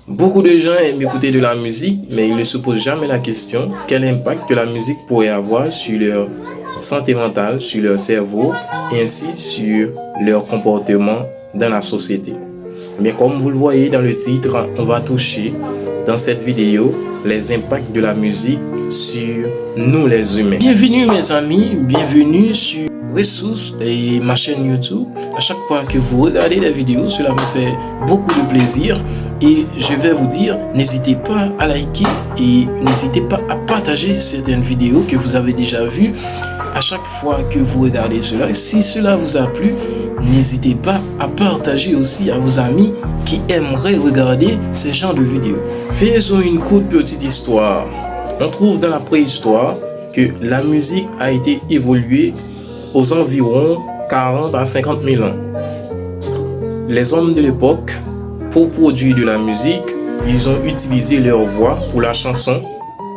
Beaucoup de gens aiment écouter de la musique, mais ils ne se posent jamais la question quel impact que la musique pourrait avoir sur leur santé mentale, sur leur cerveau et ainsi sur leur comportement dans la société. Mais comme vous le voyez dans le titre, on va toucher dans cette vidéo les impacts de la musique sur nous les humains. Bienvenue mes amis, bienvenue sur Ressources et ma chaîne YouTube. À chaque fois que vous regardez les vidéos, cela me fait beaucoup de plaisir et je vais vous dire, n'hésitez pas à liker et n'hésitez pas à partager certaines vidéos que vous avez déjà vues. À chaque fois que vous regardez cela, si cela vous a plu, n'hésitez pas à partager aussi à vos amis qui aimeraient regarder ce genre de vidéos. Faisons une courte petite histoire. On trouve dans la préhistoire que la musique a été évoluée aux environs 40 à 50 000 ans. Les hommes de l'époque, pour produire de la musique, ils ont utilisé leur voix pour la chanson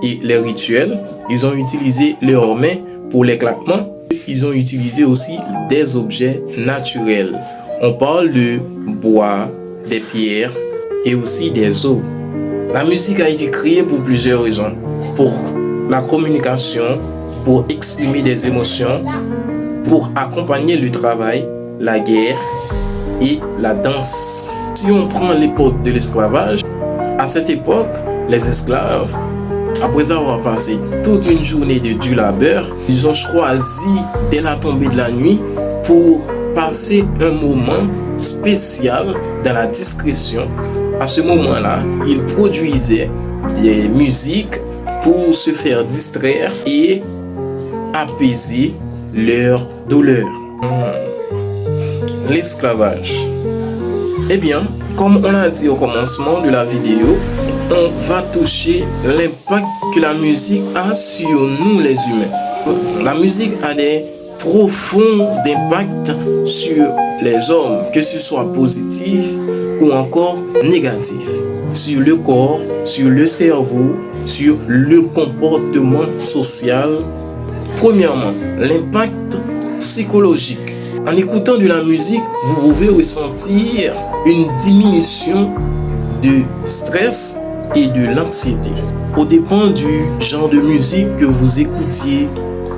et les rituels. Ils ont utilisé leurs mains pour les claquements. Ils ont utilisé aussi des objets naturels. On parle de bois, des pierres et aussi des os. La musique a été créée pour plusieurs raisons. Pour la communication, pour exprimer des émotions, pour accompagner le travail, la guerre et la danse. Si on prend l'époque de l'esclavage, à cette époque, les esclaves, après avoir passé toute une journée de dur labeur, ils ont choisi dès la tombée de la nuit pour passer un moment spécial dans la discrétion. À ce moment-là, ils produisaient des musiques pour se faire distraire et apaiser leur douleur. L'esclavage. Eh bien, comme on l'a dit au commencement de la vidéo, on va toucher l'impact que la musique a sur nous les humains. La musique a des profonds impacts sur les hommes, que ce soit positif ou encore négatif, sur le corps, sur le cerveau, sur le comportement social. Premièrement, l'impact psychologique. En écoutant de la musique, vous pouvez ressentir une diminution de stress et de l'anxiété. Au dépend du genre de musique que vous écoutiez,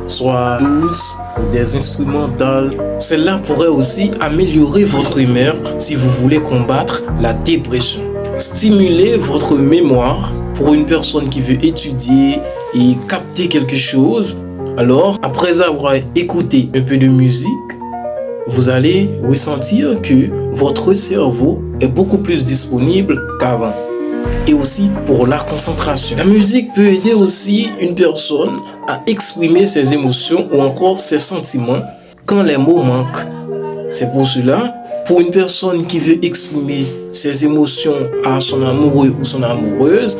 soit douce ou des instrumentales, cela pourrait aussi améliorer votre humeur si vous voulez combattre la dépression. Stimuler votre mémoire pour une personne qui veut étudier et capter quelque chose. Alors, après avoir écouté un peu de musique, vous allez ressentir que votre cerveau est beaucoup plus disponible qu'avant. Et aussi pour la concentration. La musique peut aider aussi une personne à exprimer ses émotions ou encore ses sentiments quand les mots manquent. C'est pour cela, pour une personne qui veut exprimer ses émotions à son amoureux ou son amoureuse,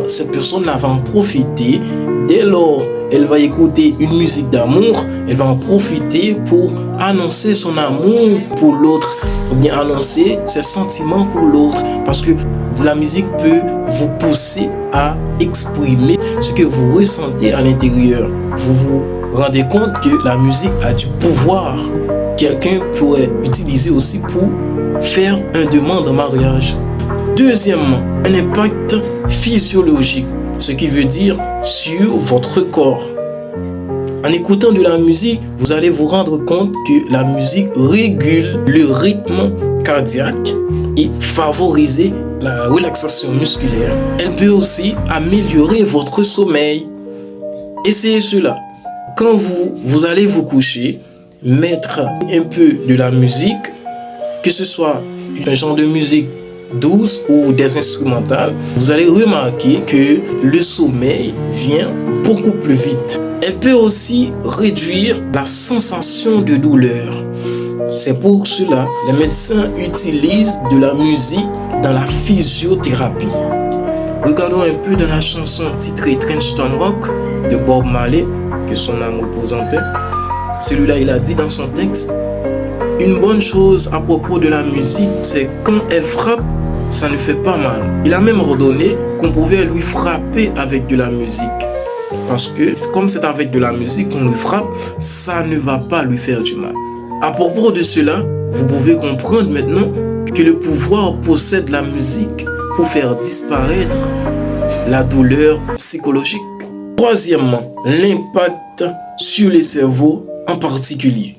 cette personne-là va en profiter. Dès lors, elle va écouter une musique d'amour, elle va en profiter pour annoncer son amour pour l'autre, ou bien annoncer ses sentiments pour l'autre, parce que la musique peut vous pousser à exprimer ce que vous ressentez à l'intérieur. Vous vous rendez compte que la musique a du pouvoir. Quelqu'un pourrait utiliser aussi pour faire une demande en mariage. Deuxièmement, un impact physiologique, ce qui veut dire sur votre corps. En écoutant de la musique, vous allez vous rendre compte que la musique régule le rythme cardiaque et favoriser la relaxation musculaire. Elle peut aussi améliorer votre sommeil. Essayez cela. Quand vous allez vous coucher, mettre un peu de la musique, que ce soit un genre de musique douce ou des instrumentales, vous allez remarquer que le sommeil vient beaucoup plus vite. Elle peut aussi réduire la sensation de douleur. C'est pour cela que les médecins utilisent de la musique dans la physiothérapie. Regardons un peu dans la chanson titrée Trench Town Rock de Bob Marley, que son âme repose en paix. Celui-là, il a dit dans son texte: une bonne chose à propos de la musique, c'est quand elle frappe, ça ne fait pas mal. Il a même ordonné qu'on pouvait lui frapper avec de la musique. Parce que comme c'est avec de la musique qu'on lui frappe, ça ne va pas lui faire du mal. À propos de cela, vous pouvez comprendre maintenant que le pouvoir possède la musique. pour faire disparaître la douleur psychologique. Troisièmement, l'impact sur les cerveaux en particulier.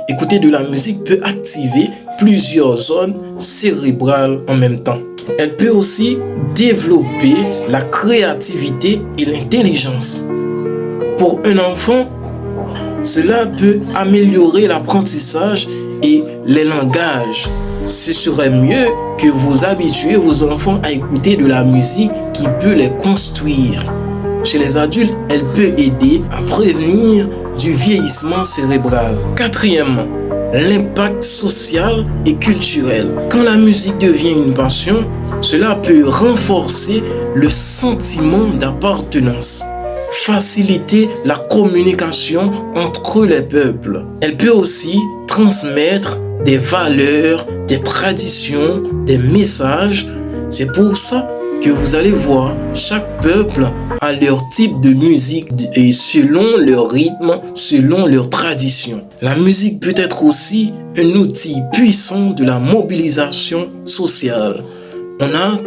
Écouter de la musique peut activer plusieurs zones cérébrales en même temps. Elle peut aussi développer la créativité et l'intelligence. Pour un enfant, cela peut améliorer l'apprentissage et les langages. Ce serait mieux que vous habituez vos enfants à écouter de la musique qui peut les construire. Chez les adultes, elle peut aider à prévenir du vieillissement cérébral. Quatrièmement, l'impact social et culturel. Quand la musique devient une passion, cela peut renforcer le sentiment d'appartenance, faciliter la communication entre les peuples. Elle peut aussi transmettre des valeurs, des traditions, des messages. C'est pour ça que vous allez voir, chaque peuple a leur type de musique et selon leur rythme, selon leur tradition. La musique peut être aussi un outil puissant de la mobilisation sociale. On a,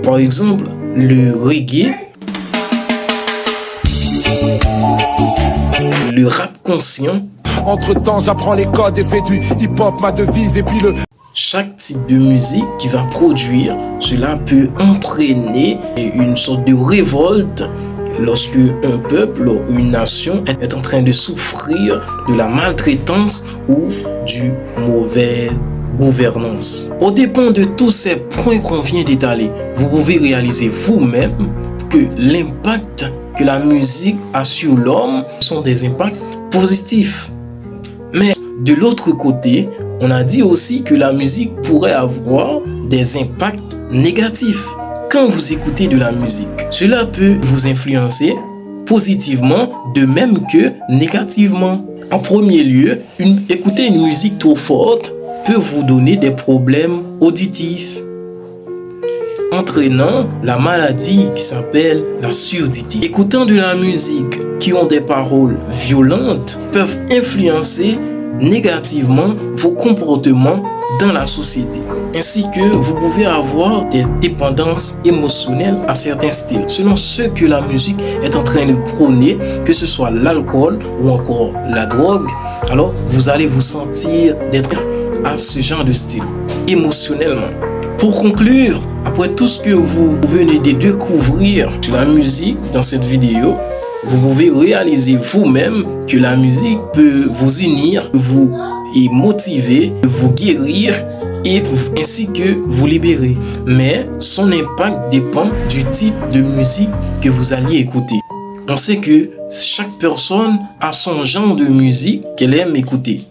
par exemple, le reggae, le rap conscient. Entre-temps, j'apprends les codes et fais du hip-hop, ma devise et puis le... Chaque type de musique qui va produire, cela peut entraîner une sorte de révolte lorsque un peuple ou une nation est en train de souffrir de la maltraitance ou du mauvais gouvernance. Au dépend de tous ces points qu'on vient d'étaler, vous pouvez réaliser vous-même que l'impact que la musique a sur l'homme sont des impacts positifs. Mais de l'autre côté, on a dit aussi que la musique pourrait avoir des impacts négatifs. Quand vous écoutez de la musique, cela peut vous influencer positivement de même que négativement. En premier lieu, écouter une musique trop forte peut vous donner des problèmes auditifs, entraînant la maladie qui s'appelle la surdité. Écoutant de la musique qui ont des paroles violentes peuvent influencer négativement vos comportements dans la société, ainsi que vous pouvez avoir des dépendances émotionnelles à certains styles, selon ce que la musique est en train de prôner, que ce soit l'alcool ou encore la drogue. Alors vous allez vous sentir d'être à ce genre de style émotionnellement. Pour conclure, après tout ce que vous venez de découvrir sur la musique dans cette vidéo, vous pouvez réaliser vous-même que la musique peut vous unir, vous motiver, vous guérir et ainsi que vous libérer. Mais son impact dépend du type de musique que vous alliez écouter. On sait que chaque personne a son genre de musique qu'elle aime écouter.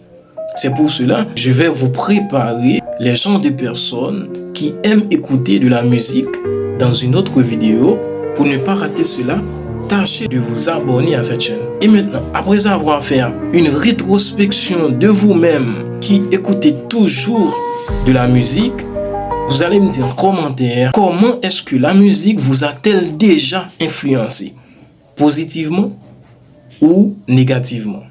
C'est pour cela que je vais vous préparer les genres de personnes qui aiment écouter de la musique dans une autre vidéo. Pour ne pas rater cela, tâchez de vous abonner à cette chaîne. Et maintenant, après avoir fait une rétrospection de vous-même qui écoutez toujours de la musique, vous allez me dire en commentaire comment est-ce que la musique vous a-t-elle déjà influencé, positivement ou négativement.